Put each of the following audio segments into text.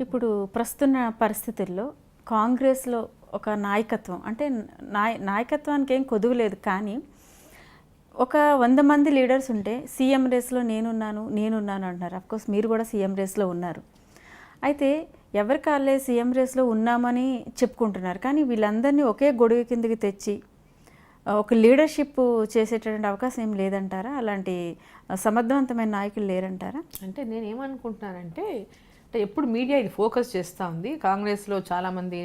ఇప్పుడు ప్రస్తుత పరిస్థితుల్లో కాంగ్రెస్లో ఒక నాయకత్వం అంటే నాయకత్వానికి ఏం కొదువు లేదు, కానీ ఒక 100 మంది లీడర్స్ ఉంటే సీఎం రేస్లో నేనున్నాను అంటున్నారు. అఫ్కోర్స్ మీరు కూడా సీఎం రేస్లో ఉన్నారు. అయితే ఎవరి కాళ్ళే సీఎం రేస్లో ఉన్నామని చెప్పుకుంటున్నారు, కానీ వీళ్ళందరినీ ఒకే గొడుగు కిందకి తెచ్చి ఒక లీడర్షిప్ చేసేటటువంటి అవకాశం ఏం లేదంటారా? అలాంటి సమర్థవంతమైన నాయకులు లేరంటారా? అంటే నేను ఏమనుకుంటున్నానంటే ఎప్పుడు మీడియా ఇది ఫోకస్ చేస్తూ ఉంది, కాంగ్రెస్లో చాలామంది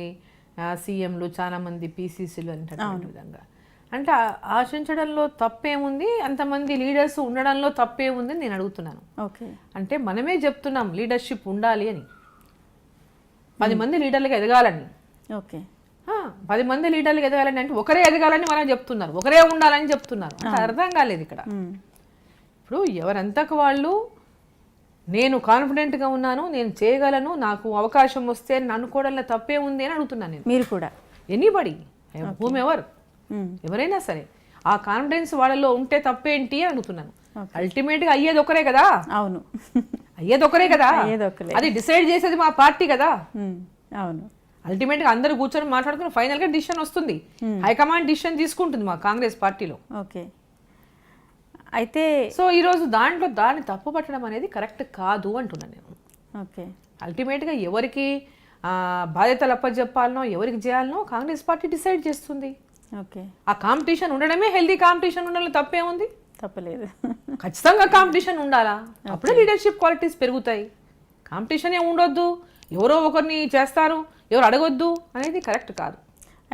సీఎంలు, చాలామంది పీసీసీలు అనేటటువంటి విధంగా. అంటే ఆశించడంలో తప్పేముంది, అంతమంది లీడర్స్ ఉండడంలో తప్పేముంది నేను అడుగుతున్నాను. ఓకే, అంటే మనమే చెప్తున్నాం లీడర్షిప్ ఉండాలి అని, 10 మంది లీడర్లకు ఎదగాలని. ఓకే, 10 మంది లీడర్లకు ఎదగాలని అంటే ఒకరే ఎదగాలని మనం చెప్తున్నారు, ఒకరే ఉండాలని చెప్తున్నారు. అంటే అర్థం కాలేదు ఇక్కడ. ఇప్పుడు ఎవరంతకు వాళ్ళు నేను కాన్ఫిడెంట్గా ఉన్నాను, నేను చేయగలను, నాకు అవకాశం వస్తే అని అనుకోవడంలో తప్పే ఉంది అని అడుగుతున్నాను నేను. మీరు కూడా ఎనీబడి హూమ్ ఎవర్, ఎవరైనా సరే ఆ కాన్ఫిడెన్స్ వాళ్ళలో ఉంటే తప్పేంటి అని అడుగుతున్నాను. అల్టిమేట్గా అయ్యేది ఒకరే కదా. అవును, అయ్యేది ఒకరే కదా, అది డిసైడ్ చేసేది మా పార్టీ కదా. అవును, అల్టిమేట్గా అందరూ కూర్చొని మాట్లాడుకుని ఫైనల్గా డిసిషన్ వస్తుంది, హైకమాండ్ డిసిషన్ తీసుకుంటుంది మా కాంగ్రెస్ పార్టీలో. ఓకే, అయితే సో ఈరోజు దాన్ని తప్పు పట్టడం అనేది కరెక్ట్ కాదు అంటున్నాను నేను. ఓకే, అల్టిమేట్గా ఎవరికి బాధ్యతలు అప్పచెప్పాలనో ఎవరికి చేయాలనో కాంగ్రెస్ పార్టీ డిసైడ్ చేస్తుంది. ఓకే, ఆ కాంపిటీషన్ ఉండడమే హెల్దీ కాంపిటీషన్ ఉండడంలో తప్పే ఉంది, తప్పలేదు. ఖచ్చితంగా కాంపిటీషన్ ఉండాలా, అప్పుడే లీడర్షిప్ క్వాలిటీస్ పెరుగుతాయి. కాంపిటీషన్ ఏమి ఉండొద్దు, ఎవరో ఒకరిని చేస్తారు, ఎవరు అడగొద్దు అనేది కరెక్ట్ కాదు.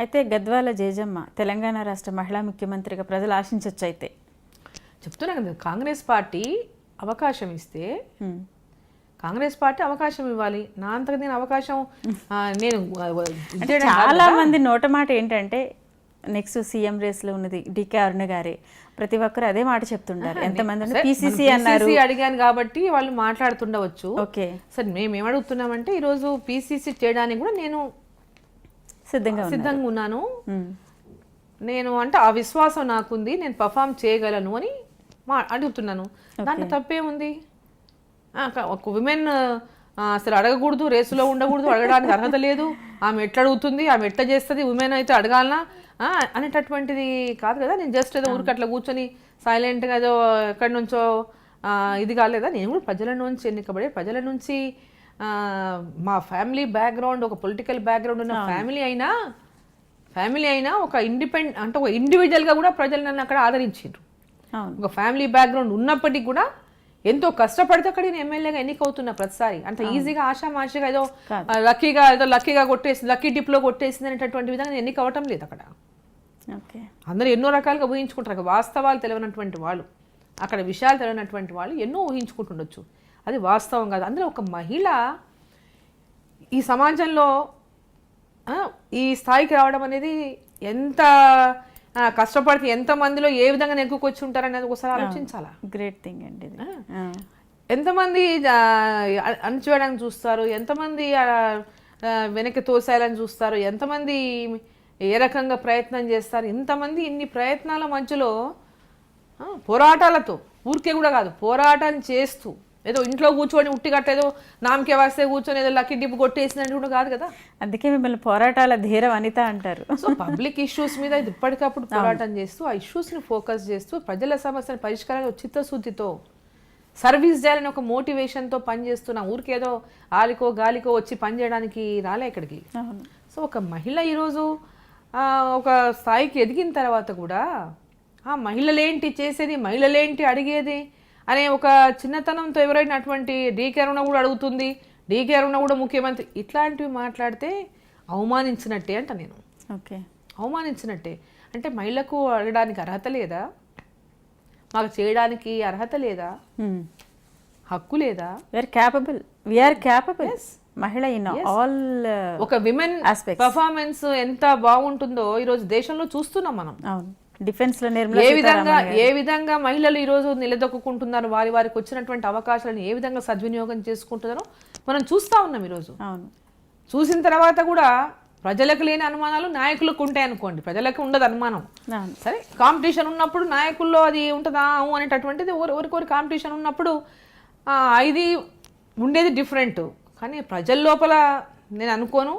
అయితే గద్వాల జేజమ్మ తెలంగాణ రాష్ట్ర మహిళా ముఖ్యమంత్రిగా ప్రజలు ఆశించవచ్చు. అయితే చెప్తున్నా కదా, కాంగ్రెస్ పార్టీ అవకాశం ఇస్తే కాంగ్రెస్ పార్టీ అవకాశం ఇవ్వాలి. నా అంతగా నేను అవకాశం నేను చాలా మంది నోట మాట ఏంటంటే నెక్స్ట్ సీఎం రేస్లో ఉన్నది డికే అరుణ గారే, ప్రతి ఒక్కరు అదే మాట చెప్తుంటారు. ఎంతమంది పీసీసీ అన్నారు, అడిగాను కాబట్టి వాళ్ళు మాట్లాడుతుండవచ్చు. ఓకే, సరే మేము ఏమడుగుతున్నామంటే ఈరోజు పీసీసీ చేయడానికి కూడా నేను సిద్ధంగా ఉన్నాను. నేను అంటే ఆ విశ్వాసం నాకుంది, నేను పర్ఫామ్ చేయగలను అని అడుగుతున్నాను. దాంట్లో తప్పేముంది? ఒక విమెన్ అసలు అడగకూడదు, రేసులో ఉండకూడదు, అడగడానికి అర్హత లేదు, ఆమె ఎట్లా అడుగుతుంది, ఆమె ఎట్లా చేస్తుంది, ఉమెన్ అయితే అడగాలనా అనేటటువంటిది కాదు కదా. నేను జస్ట్ ఏదో ఊరికి అట్లా కూర్చొని సైలెంట్గా ఏదో ఎక్కడి నుంచో ఇది కాలేదా. నేను కూడా ప్రజల నుంచి ఎన్నికబడి, ప్రజల నుంచి మా ఫ్యామిలీ బ్యాక్గ్రౌండ్ ఒక పొలిటికల్ బ్యాక్గ్రౌండ్ ఉన్న ఫ్యామిలీ అయినా ఒక ఇండిపెండెంట్ అంటే ఒక ఇండివిజువల్గా కూడా ప్రజలు నన్ను అక్కడ ఆదరించారు. ఒక ఫ్యామిలీ బ్యాక్గ్రౌండ్ ఉన్నప్పటికీ కూడా ఎంతో కష్టపడితే అక్కడ నేను ఎమ్మెల్యేగా ఎన్నికవుతున్నా ప్రతిసారి. అంత ఈజీగా ఆషామాషిగా ఏదో లక్కీగా కొట్టేసింది, లక్కీ టిప్లో కొట్టేసింది అనేటటువంటి విధంగా నేను ఎన్నికవటం లేదు అక్కడ. అందరూ ఎన్నో రకాలుగా ఊహించుకుంటారు. వాస్తవాలు తెలియనటువంటి వాళ్ళు, అక్కడ విషయాలు తెలియనటువంటి వాళ్ళు ఎన్నో ఊహించుకుంటుండొచ్చు, అది వాస్తవం కాదు. అందులో ఒక మహిళ ఈ సమాజంలో ఈ స్థాయికి రావడం అనేది ఎంత కష్టపడితే ఎంతమందిలో ఏ విధంగా నెగ్గుకొచ్చి ఉంటారనేది ఒకసారి ఆలోచించాలా. గ్రేట్ థింగ్ అండి. ఎంతమంది అణచివేయడానికి చూస్తారు, ఎంతమంది వెనక్కి తోసేయాలని చూస్తారు, ఎంతమంది ఏ రకంగా ప్రయత్నం చేస్తారు. ఇంతమంది ఇన్ని ప్రయత్నాల మధ్యలో పోరాటాలతో, ఊరికే కూడా కాదు, పోరాటం చేస్తూ ఏదో ఇంట్లో కూర్చొని ఉట్టిగట్టేదో నామకే వాస్తే కూర్చొని ఏదో లక్కీ డిప్ కొట్టేసినట్టు కూడా కాదు కదా. అందుకే మిమ్మల్ని పోరాటాల ధీర వనిత అంటారు. సో పబ్లిక్ ఇష్యూస్ మీద ఇప్పటికప్పుడు పోరాటం చేస్తూ ఆ ఇష్యూస్ని ఫోకస్ చేస్తూ ప్రజల సమస్యను పరిష్కారంగా చిత్తశుద్ధితో సర్వీస్ చేయాలని ఒక మోటివేషన్తో పనిచేస్తున్నాం. ఊరికేదో ఆలికో గాలికో వచ్చి పనిచేయడానికి రాలే ఇక్కడికి. సో ఒక మహిళ ఈరోజు ఒక స్థాయికి ఎదిగిన తర్వాత కూడా ఆ మహిళలేంటి చేసేది, మహిళలేంటి అడిగేది అనే ఒక చిన్నతనంతో ఎవరైనా అటువంటి డీకే అరుణ కూడా అడుగుతుంది, డీకే అరుణ కూడా ముఖ్యమంత్రి, ఇట్లాంటివి మాట్లాడితే అవమానించినట్టే అంట నేను. ఓకే, అవమానించినట్టే. అంటే మహిళకు అడగడానికి అర్హత లేదా, మాకు చేయడానికి అర్హత లేదా, హక్కు లేదా? వీఆర్ క్యాపబుల్ మహిళ ఇన్ ఆల్. ఒక విమెన్ పర్ఫార్మెన్స్ ఎంత బాగుంటుందో ఈరోజు దేశంలో చూస్తున్నాం మనం. డిఫెన్స్ లో ఏ విధంగా మహిళలు ఈరోజు నిలదొక్కుంటున్నారు, వారికి వచ్చినటువంటి అవకాశాలను ఏ విధంగా సద్వినియోగం చేసుకుంటున్నారో మనం చూస్తూ ఉన్నాం ఈరోజు. చూసిన తర్వాత కూడా ప్రజలకు లేని అనుమానాలు నాయకులకు ఉంటాయి అనుకోండి, ప్రజలకు ఉండదు అనుమానం. సరే, కాంపిటీషన్ ఉన్నప్పుడు నాయకుల్లో అది ఉంటుందా అనేటటువంటిది, ఒకరికొరి కాంపిటీషన్ ఉన్నప్పుడు ఇది ఉండేది డిఫరెంట్. కానీ ప్రజల లోపల నేను అనుకోను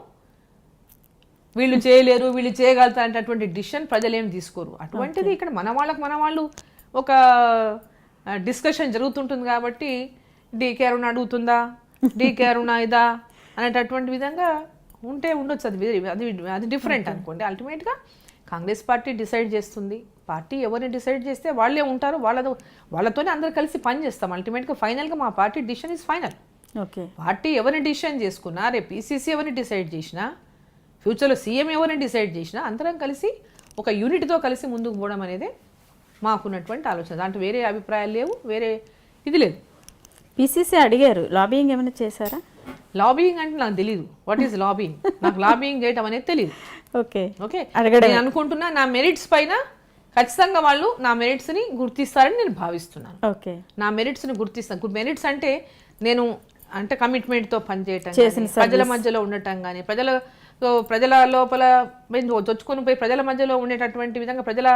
వీళ్ళు చేయలేరు వీళ్ళు చేయగలుగుతారు అనేటటువంటి డిసిషన్ ప్రజలు ఏం తీసుకోరు. అటువంటిది ఇక్కడ మన వాళ్ళు ఒక డిస్కషన్ జరుగుతుంటుంది కాబట్టి డీకే అరుణ అడుగుతుందా, డీకే అరుణ ఇదా అనేటటువంటి విధంగా ఉంటే ఉండొచ్చు. అది డిఫరెంట్ అనుకోండి. అల్టిమేట్గా కాంగ్రెస్ పార్టీ డిసైడ్ చేస్తుంది. పార్టీ ఎవరిని డిసైడ్ చేస్తే వాళ్ళే ఉంటారు, వాళ్ళతోనే అందరు కలిసి పని చేస్తాం. అల్టిమేట్గా ఫైనల్గా మా party decision is final. Okay, party ఎవరిని డిసిషన్ చేసుకున్నా, రేపు పీసీసీ ఎవరిని డిసైడ్ చేసినా, ఫ్యూచర్లో సీఎం ఎవరిని డిసైడ్ చేసినా అందరం కలిసి ఒక యూనిట్తో కలిసి ముందుకు పోవడం అనేది మాకున్నటువంటి ఆలోచన. దాంట్లో వేరే అభిప్రాయాలు లేవు, వేరే ఇది లేదు. పీసీసీ అడిగారు, లాబింగ్ ఏమైనా చేశారా? లాబింగ్ అంటే నాకు తెలియదు. What is lobbying? నాకు లాబింగ్ చేయటం అనేది తెలియదు. ఓకే, నేను అనుకుంటున్నా నా మెరిట్స్ పైన ఖచ్చితంగా వాళ్ళు నా మెరిట్స్ని గుర్తిస్తారని నేను భావిస్తున్నాను. ఓకే, నా మెరిట్స్ని గుర్తిస్తాను. మెరిట్స్ అంటే నేను అంటే కమిట్మెంట్తో పనిచేయటం, ప్రజల మధ్యలో ఉండటం కానీ, ప్రజల లోపల చొచ్చుకొని పోయి ప్రజల మధ్యలో ఉండేటటువంటి విధంగా ప్రజల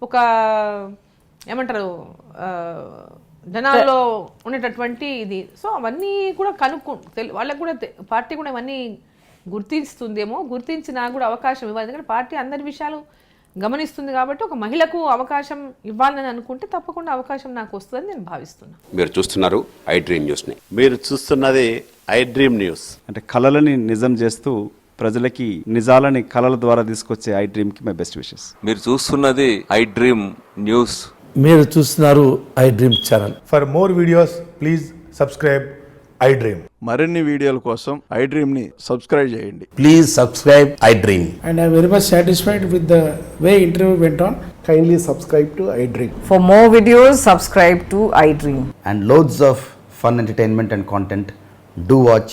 ఒక ఏమంటారు జనాల్లో ఉండేటటువంటి ఇది. సో అవన్నీ కూడా వాళ్ళకు కూడా పార్టీ కూడా ఇవన్నీ గుర్తిస్తుందేమో, గుర్తించి నాకు కూడా అవకాశం ఇవ్వాలి. ఎందుకంటే పార్టీ అందరి విషయాలు గమనిస్తుంది కాబట్టి ఒక మహిళకు అవకాశం ఇవ్వాలని అనుకుంటే తప్పకుండా అవకాశం నాకు వస్తుందని నేను భావిస్తున్నాను. మీరు చూస్తున్నారు ఐ డ్రీమ్ న్యూస్ని. మీరు చూస్తున్నది ఐ డ్రీమ్ న్యూస్. అంటే కళలని నిజం చేస్తూ ప్రజలకి నిజాలని కళల ద్వారా తీసుకొచ్చే ఐ డ్రీమ్కి మై బెస్ట్ విషెస్. మీరు చూస్తున్నది ఐ డ్రీమ్ న్యూస్. మీరు చూస్తున్నారు I dream channel. For more videos please subscribe I dream. మరిన్ని వీడియోల కోసం ఐ డ్రీమ్ని సబ్స్క్రైబ్ చేయండి. Please subscribe I dream. And I am very much satisfied with the way interview went on. Kindly subscribe to I Dream. For more videos, subscribe to iDream. And loads of fun entertainment and content. Do watch